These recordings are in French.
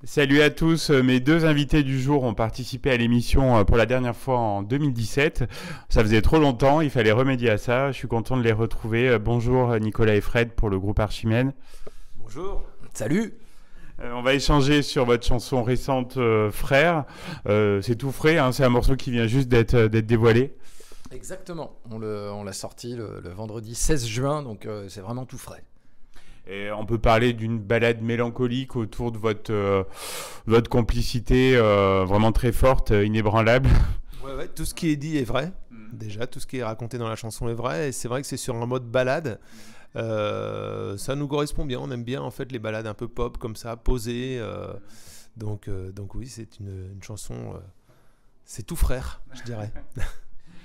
Salut à tous, mes deux invités du jour ont participé à l'émission pour la dernière fois en 2017. Ça faisait trop longtemps, il fallait remédier à ça. Je suis content de les retrouver. Bonjour Nicolas et Fred pour le groupe Archimède. Bonjour. Salut. On va échanger sur votre chanson récente Frères. C'est tout frais, hein, c'est un morceau qui vient juste d'être dévoilé. Exactement, on l'a sorti le vendredi 16 juin, donc c'est vraiment tout frais. Et on peut parler d'une balade mélancolique autour de votre complicité vraiment très forte, inébranlable. Ouais, tout ce qui est dit est vrai. Déjà, tout ce qui est raconté dans la chanson est vrai. Et c'est vrai que c'est sur un mode balade. Ça nous correspond bien. On aime bien en fait les balades un peu pop comme ça, posées. Donc oui, c'est une chanson. C'est tout frère, je dirais.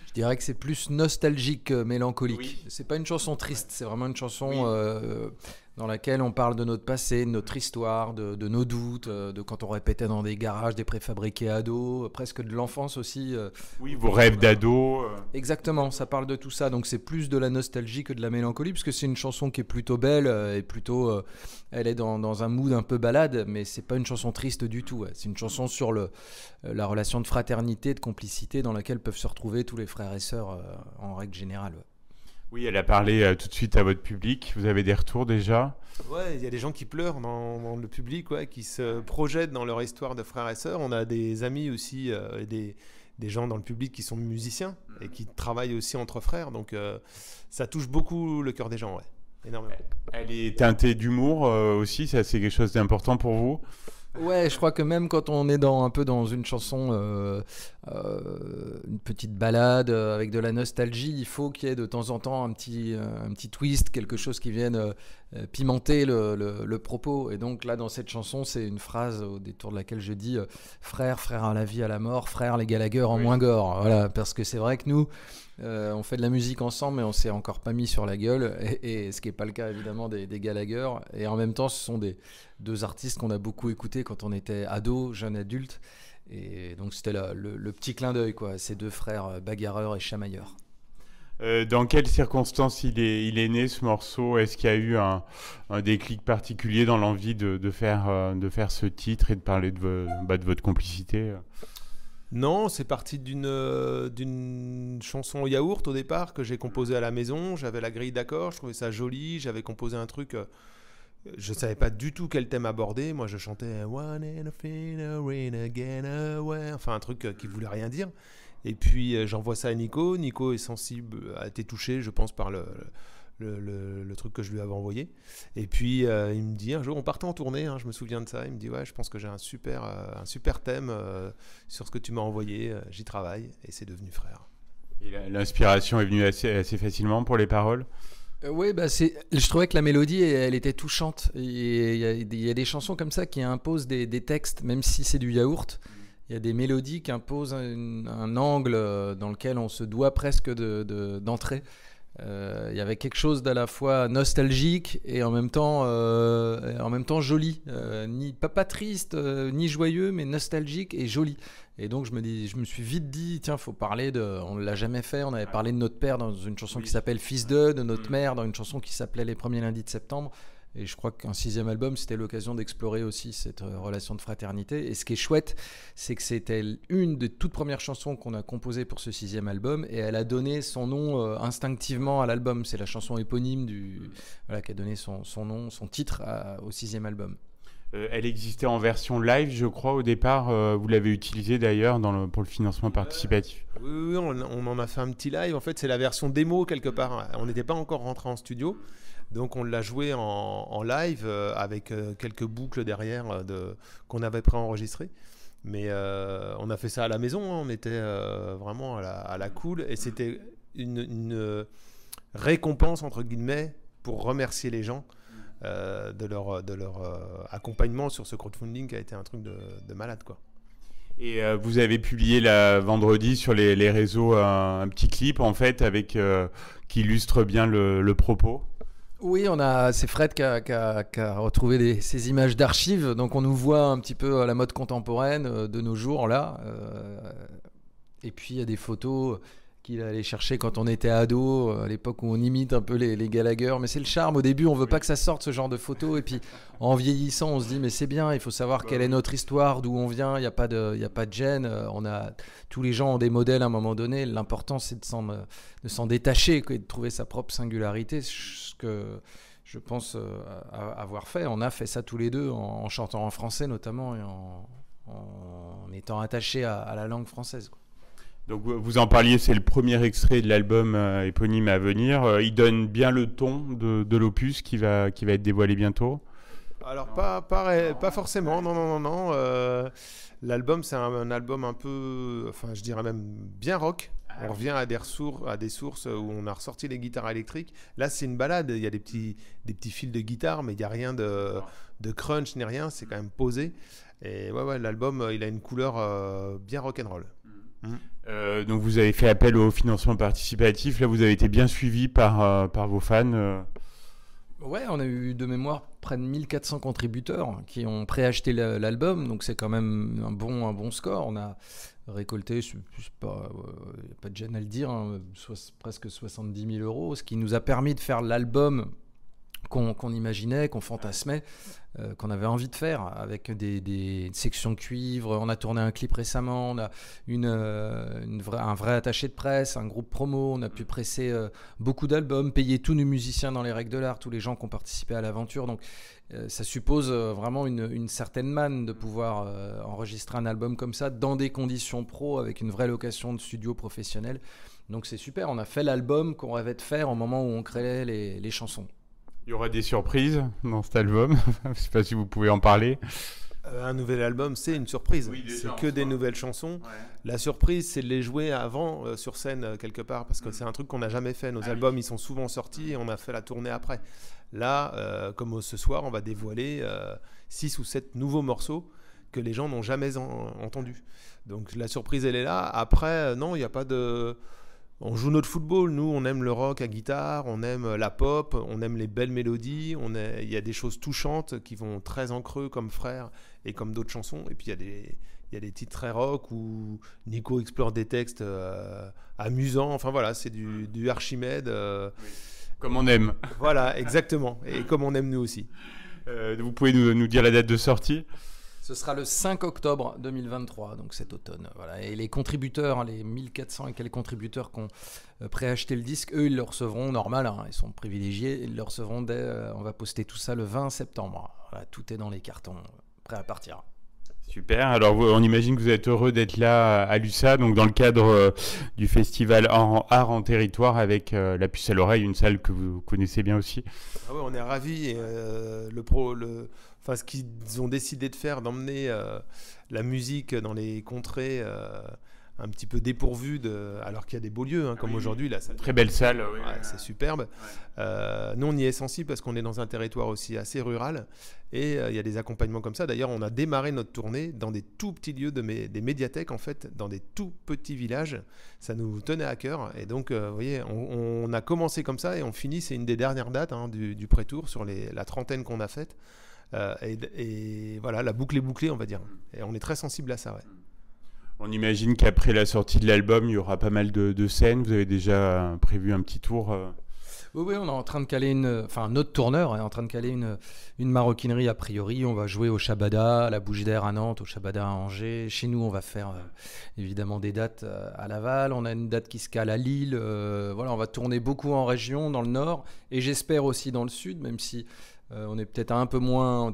Je dirais que c'est plus nostalgique que mélancolique. Oui. C'est pas une chanson triste, c'est vraiment une chanson dans laquelle on parle de notre passé, de notre histoire, de nos doutes, de quand on répétait dans des garages, des préfabriqués ados, presque de l'enfance aussi. Oui, vos rêves d'ado. Exactement, ça parle de tout ça. Donc c'est plus de la nostalgie que de la mélancolie, parce que c'est une chanson qui est plutôt belle et plutôt, elle est dans un mood un peu balade, mais c'est pas une chanson triste du tout. Ouais. C'est une chanson sur la relation de fraternité, de complicité dans laquelle peuvent se retrouver tous les frères et sœurs en règle générale. Ouais. Oui, elle a parlé tout de suite à votre public. Vous avez des retours déjà? Ouais, il y a des gens qui pleurent dans le public, ouais, qui se projettent dans leur histoire de frères et sœurs. On a des amis aussi, et des gens dans le public qui sont musiciens et qui travaillent aussi entre frères. Donc ça touche beaucoup le cœur des gens, ouais, énormément. Elle est teintée d'humour aussi, ça c'est quelque chose d'important pour vous? Ouais, je crois que même quand on est un peu dans une chanson, une petite balade avec de la nostalgie, il faut qu'il y ait de temps en temps un petit twist, quelque chose qui vienne pimenter le propos. Et donc là, dans cette chanson, c'est une phrase au détour de laquelle je dis frère, frère à la vie, à la mort, frère les Gallagher en moins gore. Voilà, parce que c'est vrai que nous, on fait de la musique ensemble, mais on s'est encore pas mis sur la gueule, et ce qui n'est pas le cas évidemment des Gallagher. Et en même temps, ce sont deux artistes qu'on a beaucoup écoutés quand on était ado, jeune adulte. Et donc c'était le petit clin d'œil, quoi, ces deux frères bagarreurs et chamailleurs. Dans quelles circonstances il est né ce morceau? Est-ce qu'il y a eu un déclic particulier dans l'envie de faire ce titre et de parler de votre complicité? Non, c'est parti d'une chanson au yaourt au départ que j'ai composée à la maison. J'avais la grille d'accords, je trouvais ça joli. J'avais composé un truc, je savais pas du tout quel thème aborder. Moi, je chantais One in a fin, rain again away, enfin un truc qui voulait rien dire. Et puis j'envoie ça à Nico. Nico est sensible, a été touché, je pense, par le truc que je lui avais envoyé. Et puis il me dit un jour, on partait en tournée, hein, je me souviens de ça, il me dit ouais, je pense que j'ai un super thème sur ce que tu m'as envoyé, j'y travaille, et c'est devenu Frère. Et l'inspiration est venue assez facilement pour les paroles? Oui, je trouvais que la mélodie, elle était touchante. Il y a des chansons comme ça qui imposent des textes, même si c'est du yaourt. Il y a des mélodies qui imposent un angle dans lequel on se doit presque d'entrer. Il y avait quelque chose d'à la fois nostalgique et en même temps joli, pas triste ni joyeux, mais nostalgique et joli. Et donc je me suis vite dit, tiens, faut parler on l'a jamais fait, on avait parlé de notre père dans une chanson qui s'appelle Fils de notre mère dans une chanson qui s'appelait Les premiers lundis de septembre. Et je crois qu'un 6e album, c'était l'occasion d'explorer aussi cette relation de fraternité. Et ce qui est chouette, c'est que c'était une des toutes premières chansons qu'on a composées pour ce 6e album. Et elle a donné son nom instinctivement à l'album. C'est la chanson éponyme qui a donné son nom, son titre au 6e album. Elle existait en version live, je crois, au départ. Vous l'avez utilisée d'ailleurs pour le financement participatif. Oui, on en a fait un petit live. En fait, c'est la version démo quelque part. On n'était pas encore rentré en studio. Donc on l'a joué en live avec quelques boucles derrière qu'on avait préenregistrées. Mais on a fait ça à la maison, hein. On était vraiment à la cool. Et c'était une récompense, entre guillemets, pour remercier les gens de leur accompagnement sur ce crowdfunding qui a été un truc de malade, quoi. Et vous avez publié vendredi sur les réseaux un petit clip en fait qui illustre bien le propos. Oui, c'est Fred qui a retrouvé ces images d'archives. Donc on nous voit un petit peu à la mode contemporaine de nos jours là. Et puis il y a des photos qu'il allait chercher quand on était ado, à l'époque où on imite un peu les Gallagher. Mais c'est le charme. Au début, on veut pas que ça sorte, ce genre de photos. Et puis, en vieillissant, on se dit, mais c'est bien, il faut savoir quelle est notre histoire, d'où on vient. Il n'y a pas de gêne. Tous les gens ont des modèles à un moment donné. L'important, c'est de s'en détacher et de trouver sa propre singularité. Ce que je pense avoir fait. On a fait ça tous les deux, en chantant en français notamment, et en étant attachés à la langue française, quoi. Donc vous en parliez, c'est le premier extrait de l'album éponyme à venir. Il donne bien le ton de l'opus qui va être dévoilé bientôt. Alors pas forcément, non. L'album, c'est un album un peu, enfin je dirais même bien rock. On revient à des sources où on a ressorti les guitares électriques. Là, c'est une balade. Il y a des petits fils de guitare, mais il n'y a rien de crunch ni rien. C'est quand même posé. Et ouais, l'album, il a une couleur bien rock'n'roll. Donc vous avez fait appel au financement participatif. Là, vous avez été bien suivi par vos fans. Ouais, on a eu de mémoire près de 1400 contributeurs qui ont préacheté l'album, donc c'est quand même un bon score. On a récolté, je sais pas, y a pas de gêne à le dire, hein, presque 70 000 €, ce qui nous a permis de faire l'album qu'on imaginait, qu'on fantasmait, qu'on avait envie de faire, avec des sections cuivre. On a tourné un clip récemment, on a un vrai attaché de presse, un groupe promo, on a pu presser beaucoup d'albums, payer tous nos musiciens dans les règles de l'art, tous les gens qui ont participé à l'aventure. Donc ça suppose vraiment une certaine manne de pouvoir enregistrer un album comme ça dans des conditions pro, avec une vraie location de studio professionnel. Donc c'est super, on a fait l'album qu'on rêvait de faire au moment où on créait les chansons. Il y aura des surprises dans cet album. Je ne sais pas si vous pouvez en parler. Un nouvel album, c'est une surprise. Oui, c'est que des nouvelles chansons. Ouais. La surprise, c'est de les jouer avant sur scène quelque part, parce que c'est un truc qu'on n'a jamais fait. Nos albums, ils sont souvent sortis et on a fait la tournée après. Là, comme ce soir, on va dévoiler 6 ou 7 nouveaux morceaux que les gens n'ont jamais entendus. Donc la surprise, elle est là. Après, non, il n'y a pas de... On joue notre football, nous on aime le rock à guitare, on aime la pop, on aime les belles mélodies, il y a des choses touchantes qui vont très en creux comme Frères et comme d'autres chansons, et puis il y a des titres très rock où Nico explore des textes amusants, enfin voilà, c'est du Archimède. Comme on aime. Voilà, exactement, et comme on aime nous aussi. Vous pouvez nous dire la date de sortie ? Ce sera le 5 octobre 2023, donc cet automne. Voilà. Et les contributeurs, les 1400 et quelques contributeurs qui ont préacheté le disque, eux, ils le recevront normal, hein, ils sont privilégiés, ils le recevront on va poster tout ça le 20 septembre. Voilà, tout est dans les cartons, prêt à partir. Super, alors on imagine que vous êtes heureux d'être là à l'USA, donc dans le cadre du festival Art en Territoire avec la puce à l'oreille, une salle que vous connaissez bien aussi. Ah ouais, on est ravis. Ce qu'ils ont décidé de faire, d'emmener la musique dans les contrées un petit peu dépourvues, alors qu'il y a des beaux lieux, hein, comme aujourd'hui. La salle. Très belle salle. Oui. Ouais, c'est superbe. Ouais. Nous, on y est sensible parce qu'on est dans un territoire aussi assez rural et il y a des accompagnements comme ça. D'ailleurs, on a démarré notre tournée dans des tout petits lieux, des médiathèques, en fait, dans des tout petits villages. Ça nous tenait à cœur. Et donc, vous voyez, on a commencé comme ça et on finit, c'est une des dernières dates du Pré-Tour sur la trentaine qu'on a faite. Et voilà, la boucle est bouclée, on va dire. Et on est très sensible à ça, ouais. On imagine qu'après la sortie de l'album, il y aura pas mal de scènes. Vous avez déjà prévu un petit tour Oui, on est en train de caler notre tourneur est en train de caler une maroquinerie a priori. On va jouer au Shabada, à la Bouche d'Air à Nantes, au Shabada à Angers. Chez nous, on va faire évidemment des dates à Laval. On a une date qui se cale à Lille. Voilà, on va tourner beaucoup en région, dans le nord, et j'espère aussi dans le sud, même si on est peut-être un peu moins en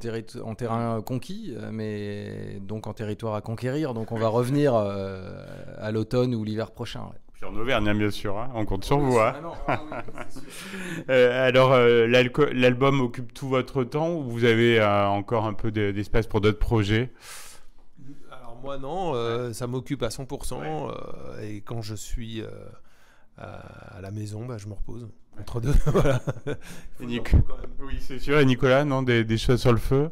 terrain conquis, mais donc en territoire à conquérir. Donc on va revenir à l'automne ou l'hiver prochain. Ouais. Puis en Auvergne, hein, bien sûr. Hein. On compte sur vous. Hein. Alors, l'album occupe tout votre temps ou vous avez encore un peu d'espace pour d'autres projets ? Alors moi, non. Ça m'occupe à 100%. Ouais. Et quand je suis à la maison, je me repose. Entre deux, voilà. Oui, c'est sûr. Et Nicolas, non, des choses sur le feu ?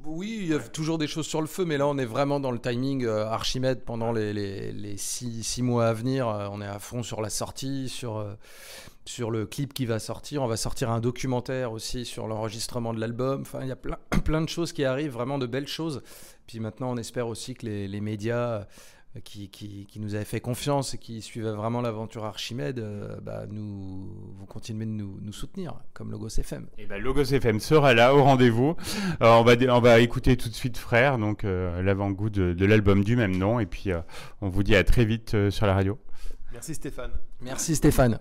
Oui, il y a toujours des choses sur le feu, mais là, on est vraiment dans le timing Archimède pendant les 6 mois à venir. On est à fond sur la sortie, sur le clip qui va sortir. On va sortir un documentaire aussi sur l'enregistrement de l'album. Enfin, il y a plein de choses qui arrivent, vraiment de belles choses. Puis maintenant, on espère aussi que les médias qui nous avaient fait confiance et qui suivaient vraiment l'aventure Archimède, vous continuez de nous soutenir, comme Logos FM. Et Logos FM sera là au rendez-vous. On va écouter tout de suite Frères, donc l'avant-goût de l'album du même nom. Et puis on vous dit à très vite sur la radio. Merci Stéphane. Merci Stéphane.